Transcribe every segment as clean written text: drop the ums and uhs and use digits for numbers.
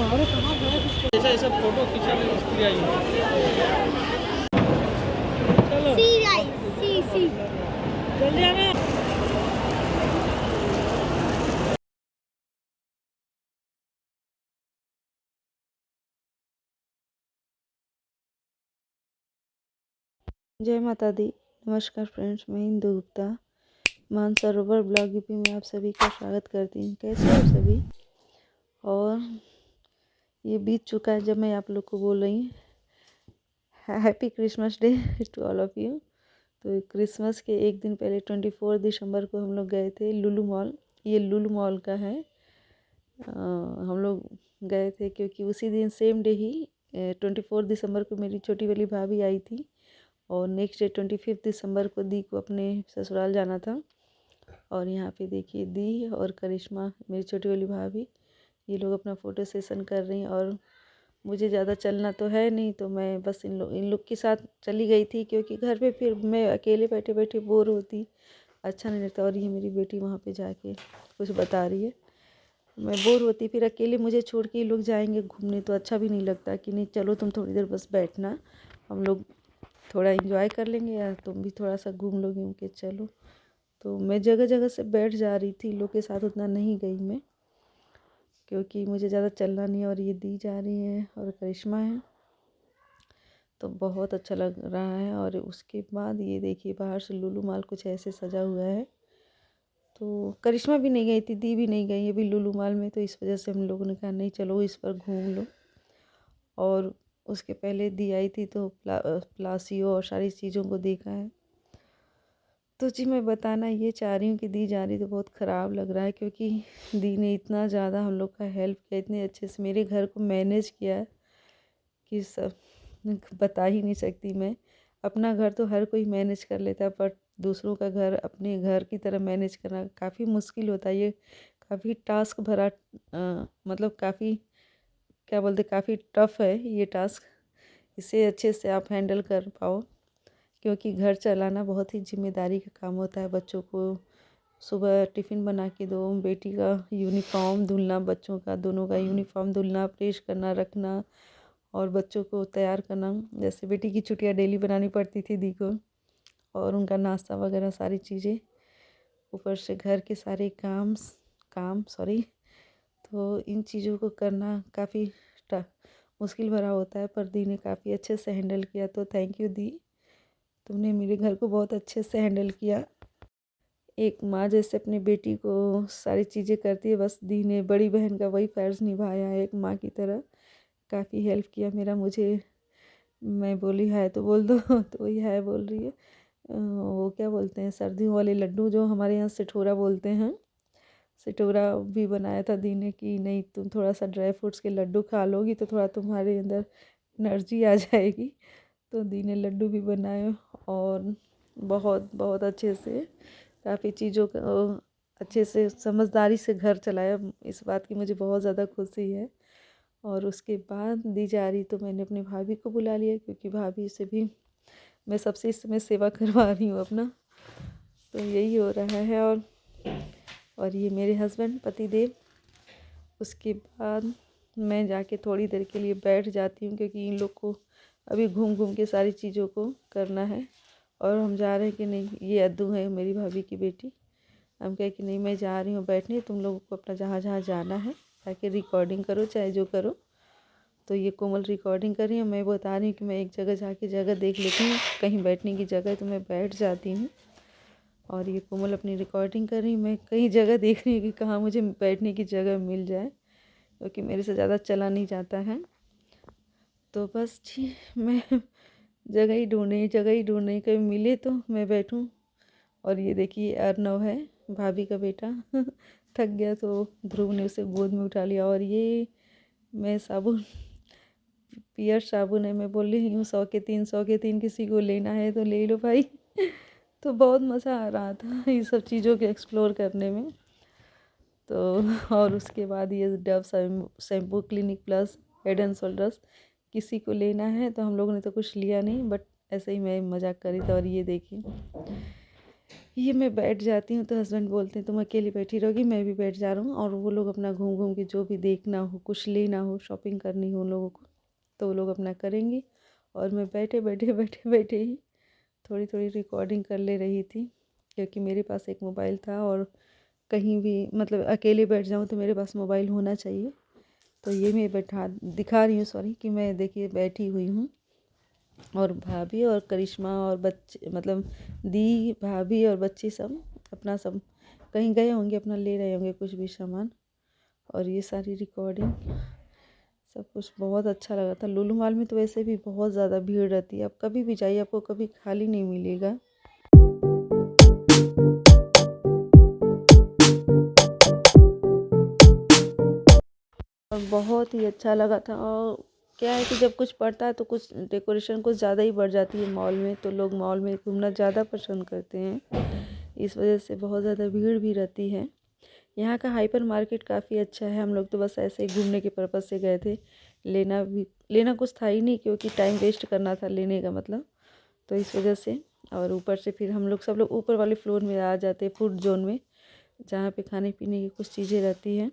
ऐसा ऐसा फोटो खींचा नहीं इसलिए आई है। चलो सी गाइस सी जल्दी आना। जय माता दी। नमस्कार फ्रेंड्स, मैं इंदु गुप्ता मानसरोवर ब्लॉग यूपी में आप सभी का स्वागत करती हूँ। कैसे हो सभी? और ये बीत चुका है जब मैं आप लोग को बोल रही हूँ happy Christmas day to all of you. तो क्रिसमस के एक दिन पहले 24 दिसंबर को हम लोग गए थे लुलु मॉल। ये लुलु मॉल का है। हम लोग गए थे क्योंकि उसी दिन सेम डे ही 24 दिसंबर को मेरी छोटी वाली भाभी आई थी और नेक्स्ट डे 25 दिसंबर को दी को अपने ससुराल जाना था। और यहाँ पे देखिए दी और करिश्मा मेरी छोटी वाली भाभी ये लोग अपना फ़ोटो सेशन कर रही हैं। और मुझे ज़्यादा चलना तो है नहीं, तो मैं बस इन लोग के साथ चली गई थी क्योंकि घर पे फिर मैं अकेले बैठे बैठे बोर होती, अच्छा नहीं लगता। और ये मेरी बेटी वहाँ पे जाके कुछ बता रही है, मैं बोर होती, फिर अकेले मुझे छोड़ के ये लोग जाएंगे घूमने तो अच्छा भी नहीं लगता कि नहीं चलो तुम थोड़ी देर बस बैठना, हम लोग थोड़ा एंजॉय कर लेंगे या तुम भी थोड़ा सा घूम लोगे उनके चलो। तो मैं जगह जगह से बैठ जा रही थी, लोग के साथ उतना नहीं गई मैं क्योंकि मुझे ज़्यादा चलना नहीं। और ये दी जा रही है और करिश्मा है, तो बहुत अच्छा लग रहा है। और उसके बाद ये देखिए बाहर से लुलु मॉल कुछ ऐसे सजा हुआ है। तो करिश्मा भी नहीं गई थी, दी भी नहीं गई अभी लुलु मॉल में, तो इस वजह से हम लोगों ने कहा नहीं चलो इस पर घूम लो। और उसके पहले दी आई थी तो प्लासियो और सारी चीज़ों को देखा है। तो जी मैं बताना ये चाह रही हूँ कि दी जा रही तो बहुत ख़राब लग रहा है क्योंकि दी ने इतना ज़्यादा हम लोग का हेल्प किया, इतने अच्छे से मेरे घर को मैनेज किया कि सब बता ही नहीं सकती मैं। अपना घर तो हर कोई मैनेज कर लेता है, पर दूसरों का घर अपने घर की तरह मैनेज करना काफ़ी मुश्किल होता है। ये काफ़ी टास्क भरा मतलब काफ़ी क्या बोलते काफ़ी टफ है ये टास्क। इसे अच्छे से आप हैंडल कर पाओ क्योंकि घर चलाना बहुत ही जिम्मेदारी का काम होता है। बच्चों को सुबह टिफ़िन बना के दो, बेटी का यूनिफॉर्म धुलना, बच्चों का दोनों का यूनिफॉर्म धुलना, प्रेस करना, रखना और बच्चों को तैयार करना। जैसे बेटी की छुट्टियां डेली बनानी पड़ती थी दी को, और उनका नाश्ता वगैरह सारी चीज़ें, ऊपर से घर के सारे काम सॉरी। तो इन चीज़ों को करना काफ़ी मुश्किल भरा होता है, पर दी ने काफ़ी अच्छे से हैंडल किया। तो थैंक यू दी, तुमने मेरे घर को बहुत अच्छे से हैंडल किया। एक माँ जैसे अपनी बेटी को सारी चीज़ें करती है, बस दी ने बड़ी बहन का वही फ़र्ज़ निभाया है एक माँ की तरह। काफ़ी हेल्प किया मेरा। मुझे मैं बोली हाय तो बोल दो तो वही हाय बोल रही है। वो क्या बोलते हैं सर्दियों वाले लड्डू जो हमारे यहाँ सिठोरा बोलते हैं, सिठोरा भी बनाया था दी ने कि नहीं तुम थोड़ा सा ड्राई फ्रूट्स के लड्डू खा लोगी तो थोड़ा तुम्हारे अंदर एनर्जी आ जाएगी। तो दी ने लड्डू भी बनाए और बहुत बहुत अच्छे से काफ़ी चीज़ों का अच्छे से समझदारी से घर चलाया। इस बात की मुझे बहुत ज़्यादा खुशी है। और उसके बाद दी जा रही तो मैंने अपनी भाभी को बुला लिया क्योंकि भाभी से भी मैं सबसे इस समय सेवा करवा रही हूँ अपना। तो यही हो रहा है। और ये मेरे हस्बैंड पति देव। उसके बाद मैं जाके थोड़ी देर के लिए बैठ जाती हूँ क्योंकि इन लोग को अभी घूम घूम के सारी चीज़ों को करना है। और हम जा रहे हैं कि नहीं, ये अद्दू है मेरी भाभी की बेटी, हम कहे कि नहीं मैं जा रही हूँ बैठने, तुम लोगों को अपना जहाँ जहाँ जाना है ताकि रिकॉर्डिंग करो चाहे जो करो। तो ये कोमल रिकॉर्डिंग कर रही है, मैं बता रही हूँ कि मैं एक जगह जाके जगह देख लेती हूँ, कहीं बैठने की जगह तो मैं बैठ जाती हूँ। और ये कोमल अपनी रिकॉर्डिंग कर रही, मैं कहीं जगह देख रही हूँ कि कहाँ मुझे बैठने की जगह मिल जाए क्योंकि मेरे से ज़्यादा चला नहीं जाता है। तो बस जी मैं जगह ही ढूंढ रही कहीं मिले तो मैं बैठूं। और ये देखिए अर्नव है भाभी का बेटा थक गया तो ध्रुव ने उसे गोद में उठा लिया। और ये मैं साबुन पियर साबुन है, मैं बोल रही हूँ 100 के 3 किसी को लेना है तो ले लो भाई तो बहुत मज़ा आ रहा था ये सब चीज़ों के एक्सप्लोर करने में। तो और उसके बाद ये Dove shampoo clinic plus head and shoulders किसी को लेना है, तो हम लोगों ने तो कुछ लिया नहीं बट ऐसे ही मैं मजाक करी थी। और ये देखिए ये मैं बैठ जाती हूँ तो हस्बैंड बोलते हैं तुम अकेली बैठी रहोगी, मैं भी बैठ जा रहा हूँ। और वो लोग अपना घूम घूम के जो भी देखना हो, कुछ लेना हो, शॉपिंग करनी हो उन लोगों को, तो वो लोग अपना करेंगे। और मैं बैठे बैठे बैठे बैठे ही थोड़ी थोड़ी रिकॉर्डिंग कर ले रही थी, क्योंकि मेरे पास एक मोबाइल था और कहीं भी मतलब अकेले बैठ जाऊँ तो मेरे पास मोबाइल होना चाहिए। तो ये मैं बैठा दिखा रही हूँ, सॉरी, कि मैं देखिए बैठी हुई हूँ। और भाभी और करिश्मा और बच्चे मतलब दी, भाभी और बच्चे सब अपना सब कहीं गए होंगे, अपना ले रहे होंगे कुछ भी सामान। और ये सारी रिकॉर्डिंग सब कुछ बहुत अच्छा लगा था। लुलु मॉल में तो वैसे भी बहुत ज़्यादा भीड़ रहती है, आप कभी भी जाइए आपको कभी खाली नहीं मिलेगा। और बहुत ही अच्छा लगा था। और क्या है कि जब कुछ पड़ता है तो कुछ डेकोरेशन कुछ ज़्यादा ही बढ़ जाती है मॉल में, तो लोग मॉल में घूमना ज़्यादा पसंद करते हैं। इस वजह से बहुत ज़्यादा भीड़ भी रहती है। यहाँ का हाइपर मार्केट काफ़ी अच्छा है। हम लोग तो बस ऐसे ही घूमने के पर्पज़ से गए थे, लेना कुछ था ही नहीं, क्योंकि टाइम वेस्ट करना था लेने का मतलब, तो इस वजह से। और ऊपर से फिर हम लोग सब लोग ऊपर वाले फ्लोर में आ जाते हैं, फूड जोन में, जहाँ पे खाने पीने की कुछ चीज़ें रहती हैं।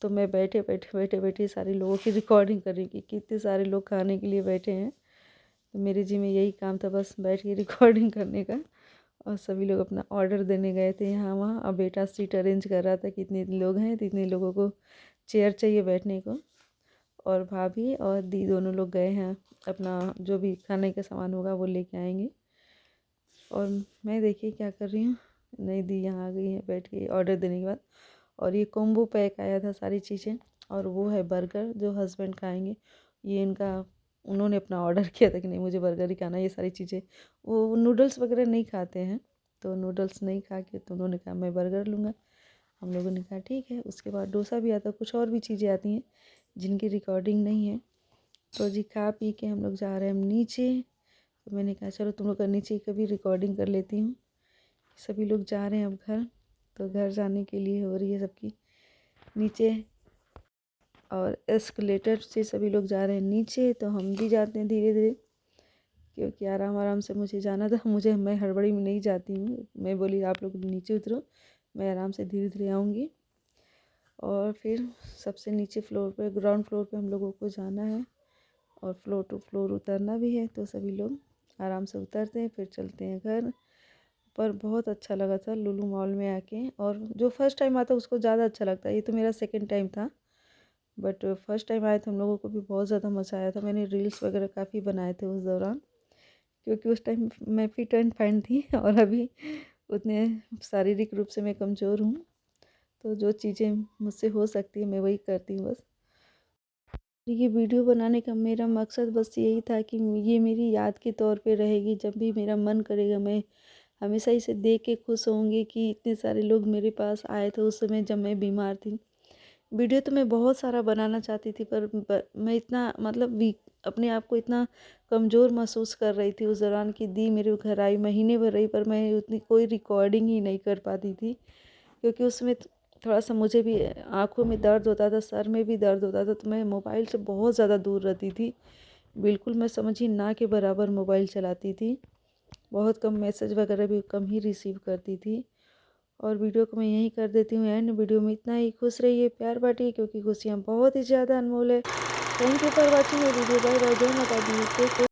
तो मैं बैठे बैठे बैठे बैठे सारे लोगों की रिकॉर्डिंग कर रही कि कितने सारे लोग खाने के लिए बैठे हैं। तो मेरे जी में यही काम था, बस बैठ के रिकॉर्डिंग करने का। और सभी लोग अपना ऑर्डर देने गए थे यहाँ वहाँ। और बेटा सीट अरेंज कर रहा था, कितने लोग हैं तो इतने लोगों को चेयर चाहिए बैठने को। और भाभी और दी दोनों लोग गए हैं, अपना जो भी खाने का सामान होगा वो लेके आएंगे। और मैं देखिए क्या कर रही हूँ, नई दी यहाँ आ गई है बैठ के ऑर्डर देने के बाद। और ये कॉम्बो पैक आया था सारी चीज़ें, और वो है बर्गर जो हस्बैंड खाएंगे। ये इनका उन्होंने अपना ऑर्डर किया था कि नहीं मुझे बर्गर ही खाना है, ये सारी चीज़ें। वो नूडल्स वगैरह नहीं खाते हैं, तो नूडल्स नहीं खा के तो उन्होंने कहा मैं बर्गर लूँगा। हम लोगों ने कहा ठीक है। उसके बाद डोसा भी आता, कुछ और भी चीज़ें आती हैं जिनकी रिकॉर्डिंग नहीं है। तो जी खा पी के हम लोग जा रहे हैं हम नीचे। तो मैंने कहा चलो तुम लोग का नीचे कभी रिकॉर्डिंग कर लेती हूँ। सभी लोग जा रहे हैं अब घर, तो घर जाने के लिए हो रही है सबकी नीचे। और एस्केलेटर से सभी लोग जा रहे हैं नीचे, तो हम भी जाते हैं धीरे धीरे, क्योंकि आराम आराम से मुझे जाना था। मैं हड़बड़ी में नहीं जाती हूँ, मैं बोली आप लोग नीचे उतरो, मैं आराम से धीरे धीरे आऊँगी। और फिर सबसे नीचे फ्लोर पे, ग्राउंड फ्लोर पे हम लोगों को जाना है, और फ्लोर टू फ्लोर उतरना भी है। तो सभी लोग आराम से उतरते हैं, फिर चलते हैं घर। पर बहुत अच्छा लगा था लुलु मॉल में आके। और जो फर्स्ट टाइम आता है उसको ज़्यादा अच्छा लगता है, ये तो मेरा सेकंड टाइम था, बट फर्स्ट टाइम आए थे हम लोगों को भी बहुत ज़्यादा मज़ा आया था। मैंने रील्स वगैरह काफ़ी बनाए थे उस दौरान, क्योंकि उस टाइम मैं फिट एंड फाइन थी और अभी उतने शारीरिक रूप से मैं कमज़ोर हूँ। तो जो चीज़ें मुझसे हो सकती है मैं वही करती हूँ बस। ये वीडियो बनाने का मेरा मकसद बस यही था कि ये मेरी याद के तौर पे रहेगी। जब भी मेरा मन करेगा मैं हमेशा इसे देख के खुश होंगी कि इतने सारे लोग मेरे पास आए थे उस समय जब मैं बीमार थी। वीडियो तो मैं बहुत सारा बनाना चाहती थी, पर मैं इतना मतलब वीक, अपने आप को इतना कमज़ोर महसूस कर रही थी उस दौरान कि दी मेरे घर आई, महीने भर रही, पर मैं उतनी कोई रिकॉर्डिंग ही नहीं कर पाती थी, क्योंकि उसमें थोड़ा सा मुझे भी आँखों में दर्द होता था, सर में भी दर्द होता था, तो मैं मोबाइल से बहुत ज़्यादा दूर रहती थी। बिल्कुल मैं समझिए ना के बराबर मोबाइल चलाती थी, बहुत कम, मैसेज वगैरह भी कम ही रिसीव करती थी। और वीडियो को मैं यहीं कर देती हूँ एंड। वीडियो में इतना ही, खुश रहिए, प्यार बांटिए, क्योंकि खुशियाँ बहुत ही ज़्यादा अनमोल है। थैंक यू फॉर वॉचिंग ये वीडियो। बाय बाय, जय माता दी।